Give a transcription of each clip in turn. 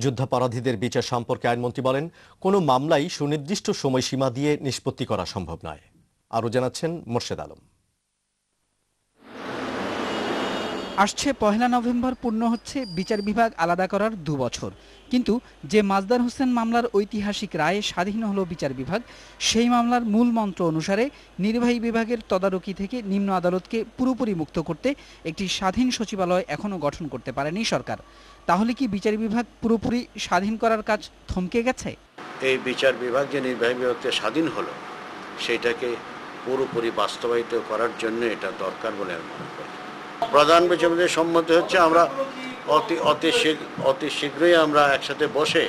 যুদ্ধাপরাধীদের বিচার সম্পর্কে আইনমন্ত্রী বলেন, কোনো মামলাই সুনির্দিষ্ট সময়সীমা দিয়ে নিষ্পত্তি করা সম্ভব নয়। আরও জানাচ্ছেন মোর্শেদ আলম। আসছে ১ নভেম্বর পূর্ণ হচ্ছে বিচার বিভাগ আলাদা করার ২ বছর। কিন্তু যে মাজদার হোসেন মামলার ঐতিহাসিক রায়ে স্বাধীন হলো বিচার বিভাগ, সেই মামলার মূল মন্ত্র অনুসারে নির্বাহী বিভাগের তদারকি থেকে নিম্ন আদালতকে পুরোপুরি মুক্ত করতে একটি স্বাধীন সচিবালয় এখনও গঠন করতে পারেনি সরকার। তাহলে কি বিচার বিভাগ পুরোপুরি স্বাধীন করার কাজ থমকে গেছে? এই বিচার বিভাগ যে নির্বাহী বিভাগকে স্বাধীন হলো, সেটাকে পুরোপুরি বাস্তবায়িত করার জন্য এটা দরকার বলে আমি মনে করি। প্রধান বিচারপতির সম্মতি হচ্ছে আমরা অতি শীঘ্রই আমরা একসাথে বসে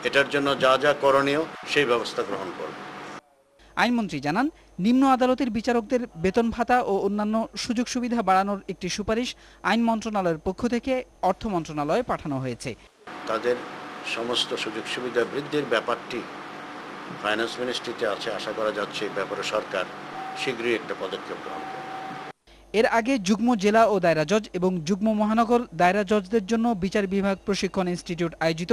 এটার জন্য যা যা করণীয় সেই ব্যবস্থা গ্রহণ করব। আইনমন্ত্রী জানান, নিম্ন আদালতের বিচারকদের বেতন ভাতা ও অন্যান্য সুযোগ সুবিধা বাড়ানোর একটি সুপারিশ আইন মন্ত্রণালয়ের পক্ষ থেকে অর্থ মন্ত্রণালয়ে পাঠানো হয়েছে। তাদের সমস্ত সুযোগ সুবিধা বৃদ্ধির ব্যাপারটি ফাইন্যান্স মিনিস্ট্রিতে আছে, আশা করা যাচ্ছে এই ব্যাপারে সরকার শীঘ্রই একটা পদক্ষেপ গ্রহণ করবে। এর আগে যুগ্ম জেলা ও দায়রা জজ এবং যুগ্ম মহানগর দায়রা জজদের জন্য বিচার বিভাগ প্রশিক্ষণ ইনস্টিটিউট আয়োজিত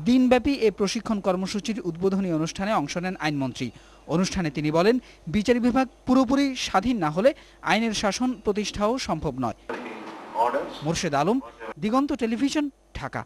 দিনব্যাপী এ প্রশিক্ষণ কর্মসূচির উদ্বোধনী অনুষ্ঠানে অংশ নেন আইনমন্ত্রী। অনুষ্ঠানে তিনি বলেন, বিচার বিভাগ পুরোপুরি স্বাধীন না হলে আইনের শাসন প্রতিষ্ঠাও সম্ভব নয়। মোর্শেদ আলম, দিগন্ত টেলিভিশন, ঢাকা।